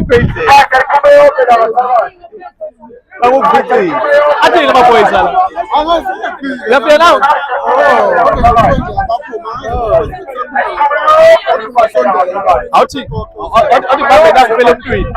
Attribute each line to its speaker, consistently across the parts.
Speaker 1: ibhayidlela akukuphi athi amaphoyisa la uyafika nawe awuthi athi babe nakuphela emntwini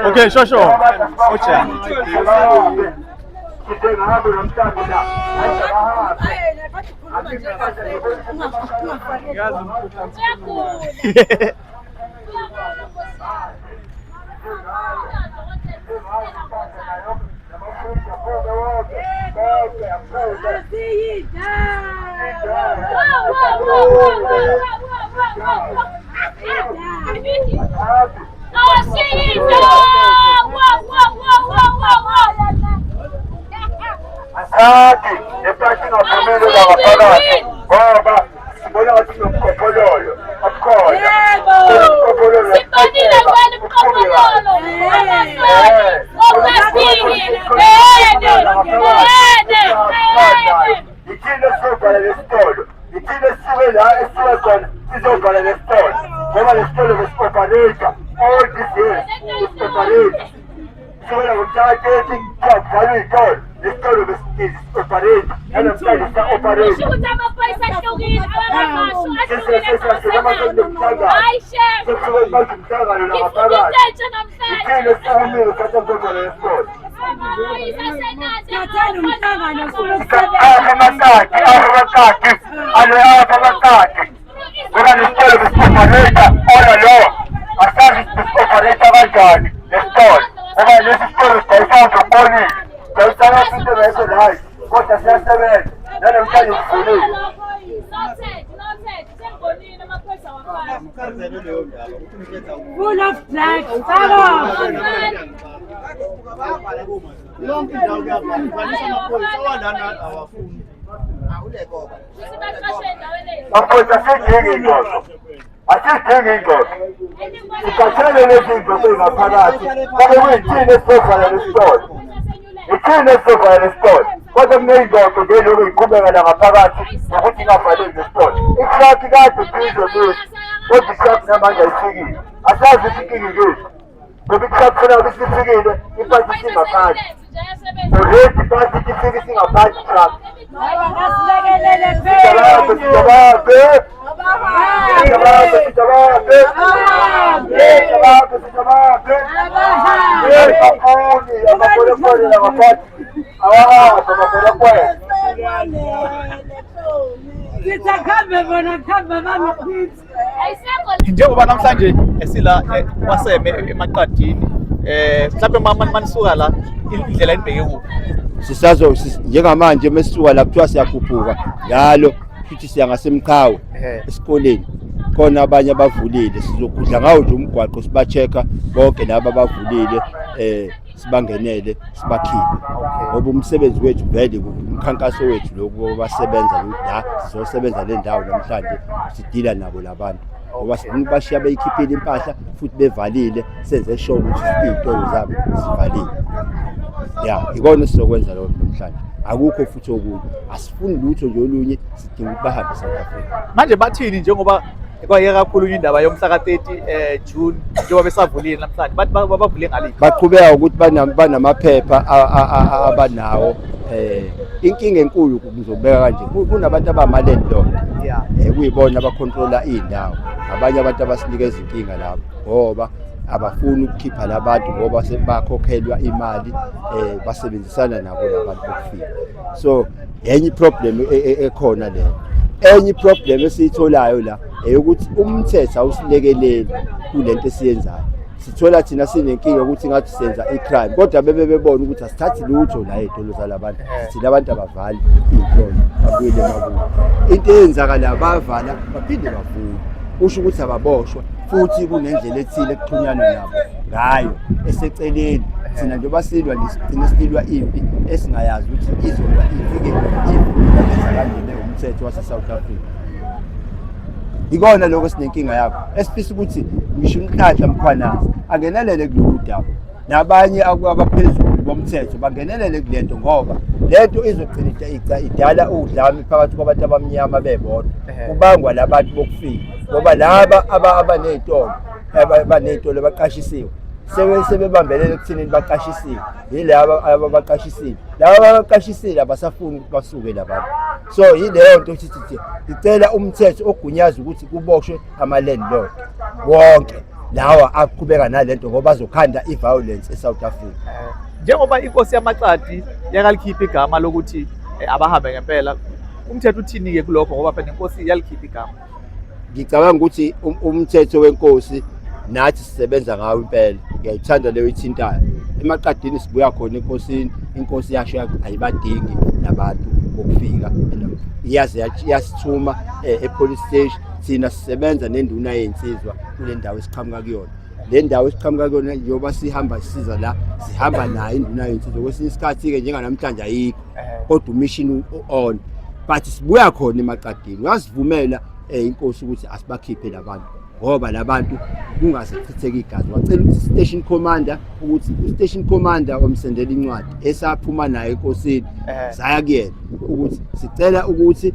Speaker 1: Okay, sure.
Speaker 2: Full of black.
Speaker 3: Kodwa kuney'ndodo nje lokhu iqhubeka la ngaphakathi nokuthi ingavaleki nesitolo. Itraki kade phizwe lethu, kodwa itraki namanje ayifikile. Asazi ukuthi inkinga ikephi. Ngoba itraki funa ukuthi sifikile, ipasi isingaphansi. Already ipasi ifike isingaphansi itraki.
Speaker 1: Njengoba namhlanje esila waseme emaqadini mhlawumbe mama manisuka la indlela enibheke kuphi
Speaker 3: sisazo njengamanje mesisuka la kuthiwa siyakhuphuka njalo futhi siya ngasemqhawe esikoleni khona abanye abavulile sizokudla ngawo nje umgwaqo siba-check-a bonke laba abavulile sibangenele sibakhiphe ngoba umsebenzi wethu vele umkhankaso wethu lokho basebenza la sizosebenza le ndawo namhlanje sidila nabo labantu ngoba sifuna bashiya beyikhiphile impahla futhi bevalile senze sure ukuthi izitolo zabo zivalile ikona sizokwenza lokho namhlanje akukho futhi okunye asifuni lutho nje olunye sidinga ukuthi bahambe South Africa
Speaker 1: manje bathini njengoba kwayeka kakhulu indaba yomhla ka-30 June njengoba besavulile namhlanje bathi bavule ngaliphi
Speaker 3: baqhubeka ukuthi banamaphepha abanawo. Inkinga enkulu ngizobeka kanje, kunabantu abama-landlord kuyibona abakhontrola iy'ndawo. Abanye abantu abasinikeza inkinga lapho ngoba abafuni ukukhipha labantu ngoba sebakhokhelwa imali basebenzisana nabo labantu bokufika. So enye problem ekhona leyo. Enye problem esiyitholayo la ukuthi umthetho awusilekeleli kulento esiyenzayo. Sithola thina sinenkinga ukuthi ngathi senza i-crime kodwa bebebona ukuthi asithathi lutho la ey'tolo zalabantu, thina abantu abavali iy'tolo babuyele emakubo. Into eyenzakala bayavala baphinde bavule, kusho ukuthi ababoshwa futhi kunendlela ethile ekuxhunyanwa nabo ngayo eseceleni. Thina njengoba silwa sigcine silwa impi esingayazi ukuthi izoba ifike kanjani umthetho wase-South Africa. Ikona lokho sinenkinga yakho esifisa ukuthi ngisho uNhlanhla Mkhwanazi angenelele kulolu daba nabanye abaphezulu bomthetho bangenelele kulento ngoba lento izogcina idala udlame phakathi kwabantu abamnyama bebodwa kubangwa labantu bokufika ngoba laba abanezitolo abanezitolo baqashisiwe sebebambelele ekuthenini baqashisiwe yilaba abaqashisiwe laba abaqashisiwe abasafuni ukuthi basuke labantu. So yileyo nto sithi icela umthetho ogunyaza ukuthi kuboshwe ama-landlord wonke lawa aqhubeka nalento ngoba azokhanda i-violence eSouth Africa.
Speaker 1: Njengoba inkosi yamaqadi yakalikhipha igama lokuthi abahambe ngempela, umthetho uthini-ke kulokho ngoba phela inkosi yalikhipha igama?
Speaker 3: Ngicabanga ukuthi umthetho wenkosi nathi sisebenza ngawo impela, ngiyayithanda leyo ithintayo. Emaqadini sibuya khona enkosini, inkosi yasho ayibadingi nabantu bokufika, yasithuma e-police station. Thina sisebenza nenduna yensizwa kule ndawo esiqhamuka kuyona. Le ndawo esiqhamuka kuyona njengoba sihamba sisiza la sihamba nayo induna yensizwa. Kwesinye isikhathi-ke njenganamhlanje ayikho kodwa umission on, but sibuya khona emaqadini. Wasivumela inkosi ukuthi asibakhiphe labantu ngoba labantu kungaze kuchitheke igazi. Wacela ukuthi station commander ukuthi u-station commander wamsendela incwadi esaphuma naye enkosini saya kuyena ukuthi sicela ukuthi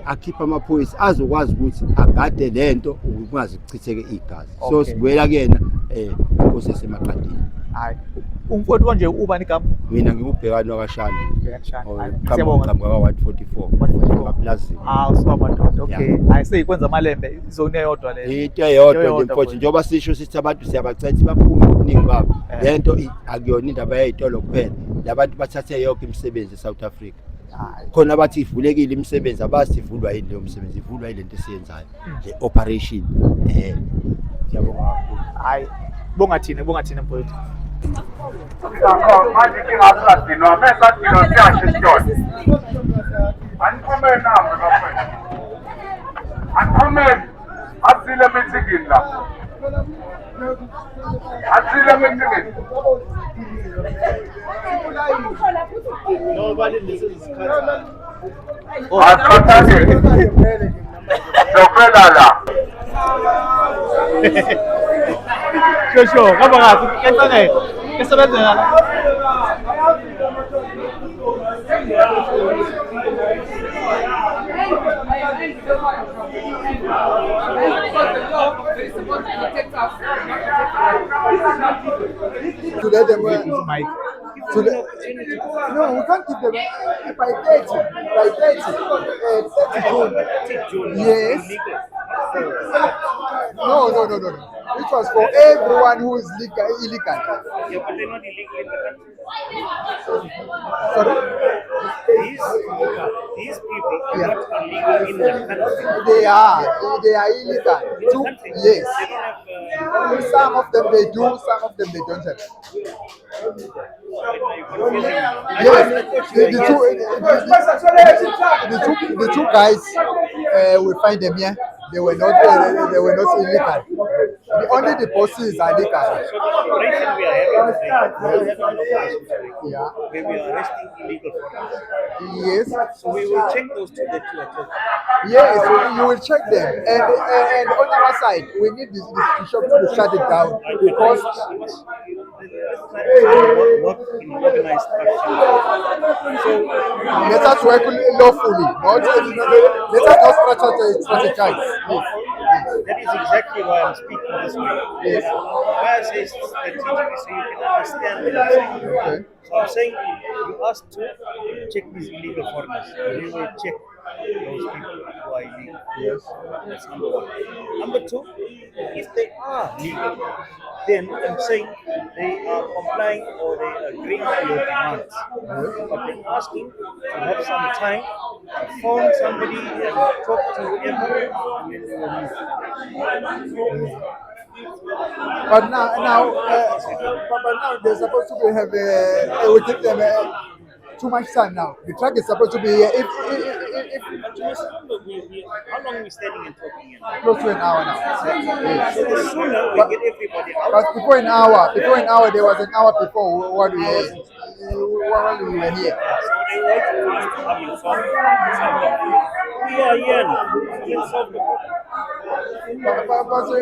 Speaker 3: akhiphe amaphoyisa azokwazi ukuthi agade lento kungaze kuchitheke igazi. So sibuyela kuyena inkosi esemaqadini.
Speaker 1: Hayi umfowethu konje ubani igama?
Speaker 3: Mina ngingubhekani wakashana.
Speaker 1: Siyabonga.
Speaker 3: Ka 144 ngaplazini.
Speaker 1: Usibaba ndoda. Okay. Hayi seyikwenza amalembe izone eyodwa le.
Speaker 3: Into eyodwa nje mfowethu njengoba sisho sithi abantu siyabacetha baphume okuningi babo. Lento akuyona indaba yezitolo kuphela. Labantu bathathe yonke imisebenzi eSouth Africa. Khona bathi ivulekile imisebenzi abazi ivulwa yini leyo misebenzi, ivulwa yilento esiyenzayo le operation. Siyabonga kakhulu.
Speaker 1: Hayi bonga thina mfowethu.
Speaker 2: Manje kingasadinwa mesadinwa siyasho isitolo. Aniphume nami bafethu. Aniphume asile meeting la. Asile meeting.
Speaker 1: No bali lesikhathi.
Speaker 2: Asikhathi. Sofela la.
Speaker 1: Sure, kama ngathi kentane esebenzela la.
Speaker 4: To let them Mike. No, we can't give them by 30 June. Yes. No. It was for everyone who is illegal.
Speaker 5: Yeah, but they're not illegal in the country.
Speaker 4: Sorry?
Speaker 5: These people are not illegal in the country.
Speaker 4: They are illegal. Yes.
Speaker 5: They don't have,
Speaker 4: Some of them they do, some of them they don't have. Yes, the two guys, we find them here. They were not illegal. Only the bosses are legal.
Speaker 5: So the operation we are having today,
Speaker 4: Yeah.
Speaker 5: where we are arresting illegal foreigners.
Speaker 4: Yes.
Speaker 5: So we will check those two that you are talking.
Speaker 4: Yes, you will check them. And on our side, we need this shop to shut it down because
Speaker 5: work in organized structure. So
Speaker 4: let us work lawfully. Let us not strategize. Yes.
Speaker 5: that is exactly why I'm speaking this way.
Speaker 4: Yes.
Speaker 5: Why I say strategically so you can understand what I'm saying.
Speaker 4: Okay.
Speaker 5: So I'm saying you asked to check these illegal foreigners. We will check those people who are illegal.
Speaker 4: Yes.
Speaker 5: That's number one. Number two, if they are legal, then I'm saying they are complying or they are agreeing to your demands. But they're asking to have some time to phone somebody and talk to whoever and then they will move.
Speaker 4: But now they're supposed to be have it will take them too much time now. The truck is supposed to be here if
Speaker 5: But you must remember, how long are we standing and talking here?
Speaker 4: close to an hour now. Yes.
Speaker 5: So the sooner we
Speaker 4: But-
Speaker 5: get everybody out,
Speaker 4: But before an hour, there was an hour before what we were here.
Speaker 5: they wait for us to come and solve it. We are here now. Let's solve the problem.
Speaker 4: But we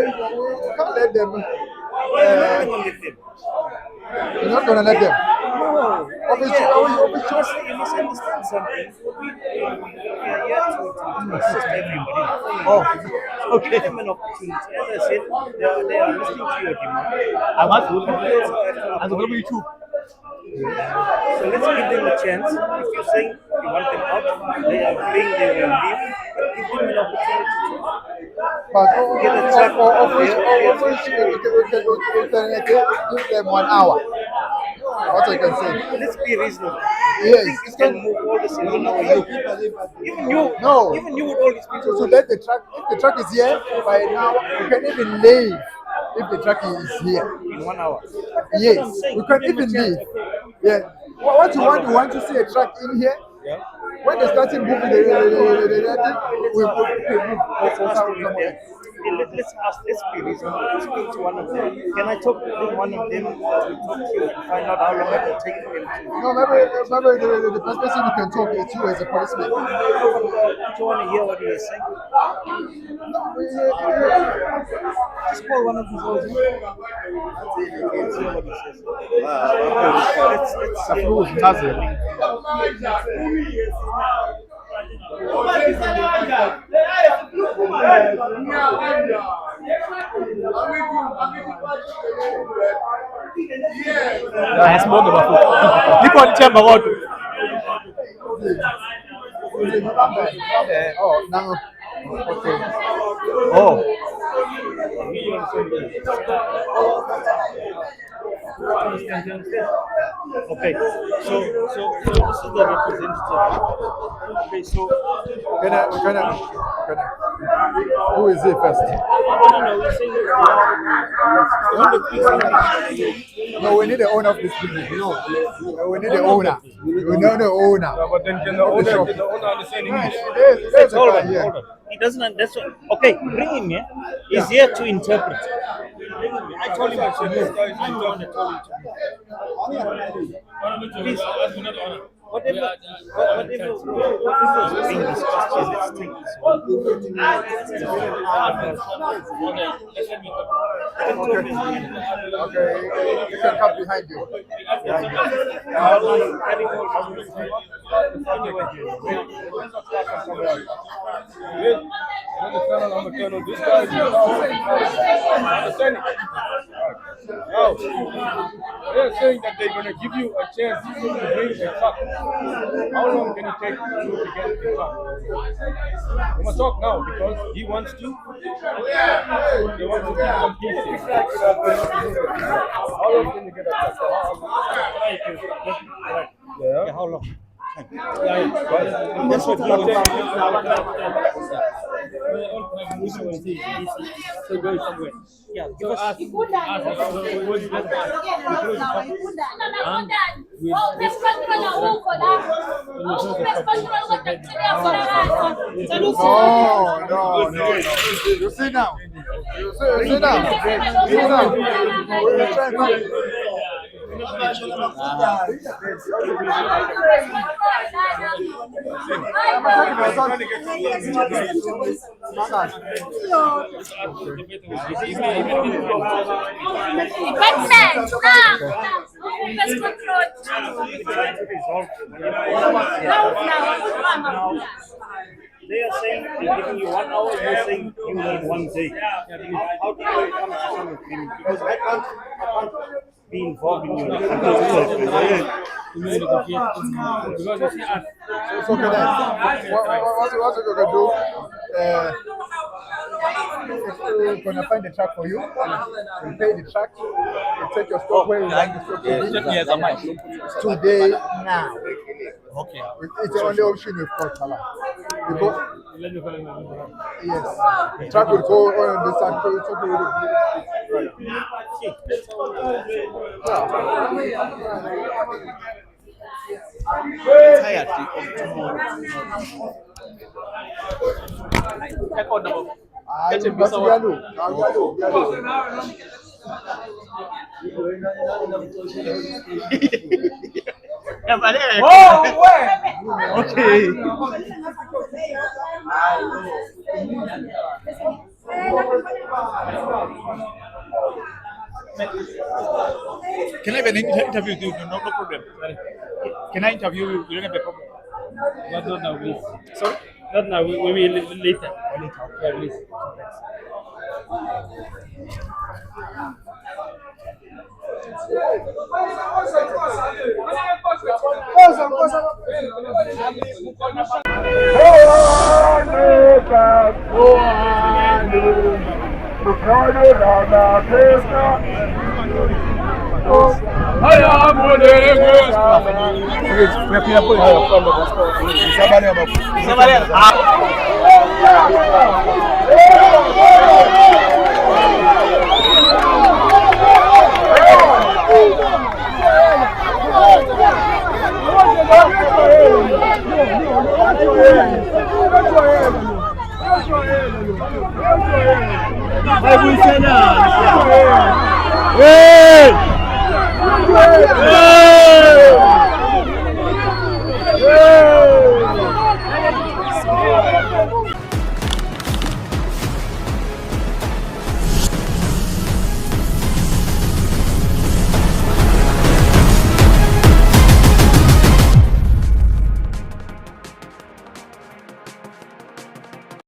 Speaker 4: can't let them.
Speaker 5: We're not going to let them.
Speaker 4: You're not gonna let them.
Speaker 5: No.
Speaker 4: Obviously,
Speaker 5: You must understand something. We are here to assist everybody.
Speaker 4: Oh,
Speaker 5: Okay. Give them an opportunity. As I said, they are listening to your demand.
Speaker 1: Also, glaube ich, YouTube.
Speaker 5: So let's give them a chance. If you're saying you want them out, they are agreeing they will leave. But give them an opportunity to.
Speaker 4: but
Speaker 5: Get a truck.
Speaker 4: we can give them 1 hour. What I can say.
Speaker 5: Let's be reasonable.
Speaker 4: Yes.
Speaker 5: I think you can move all this in 1 hour. Even you,
Speaker 4: No.
Speaker 5: even you with all these people.
Speaker 4: To let the truck, if the truck is here by now, we can even leave if the truck is here.
Speaker 5: In 1 hour.
Speaker 4: Yes, we can even leave. Yeah. What you want to see a truck in here?
Speaker 5: Yeah.
Speaker 4: When they started moving, we move.
Speaker 5: Let's ask them if they're- let's ask. Let's be reasonable. Let's speak to one of them. Can I talk to one of them? We talk to you and find out how long it will take for them to.
Speaker 4: No, maybe the first person you can talk is you as a policeman.
Speaker 5: Do you want to hear what he is saying? Just call one of these guys. Let's hear what he says. Let's hear what he says.
Speaker 1: Hayasimonge mafuta. Niko nichemba watu.
Speaker 4: Oh, now, okay.
Speaker 1: Oh.
Speaker 5: Okay, so this is the representative. Okay, so
Speaker 4: Can I? Who is it first?
Speaker 5: no, we're saying
Speaker 4: No, we need the owner of this building. No, we need the owner. We know the owner.
Speaker 6: But then can the owner understand English?
Speaker 4: There's a
Speaker 5: hold
Speaker 4: guy
Speaker 5: on,
Speaker 4: here.
Speaker 5: hold on. He doesn't understand. Okay, bring him here. He's here to interpret. I told him I should move. I'm the one that told him to move. Please. Whatever is being discussed here, let's take this one.
Speaker 4: Okay, you can come behind you.
Speaker 6: This guy is understanding. Now, they're saying that they're going to give you a chance to bring the truck. How long can it take you to get the truck? We must talk now because he wants to. They want to do some pieces. How long can you get a truck? Yeah.
Speaker 5: How long?
Speaker 6: That's what you're
Speaker 5: Yeah, give us.
Speaker 4: No. You sit down. Sit down. We'll try and find.
Speaker 5: they are saying they're giving you 1 hour, you're saying you need 1 day. How do you come to some agreement? Because I can't be involved in your
Speaker 6: Because you see us.
Speaker 4: So can what you gonna do? We're gonna find the track for you. We'll pay the track. We'll take your stock where you want the stock to be.
Speaker 1: Yes, I'm right.
Speaker 4: Today, now.
Speaker 1: Okay.
Speaker 4: It's the only option we've got, Hala. Because,
Speaker 6: Let me call him.
Speaker 4: yes, the track will go on the side, so it's
Speaker 1: Tired of tomorrow. Check out the
Speaker 4: Get him, but
Speaker 1: Okay. Can I have an interview with you? No problem. Can I interview you? You don't have a problem.
Speaker 6: Not now, please.
Speaker 1: Sorry?
Speaker 6: Not now. We will later. Yeah, please.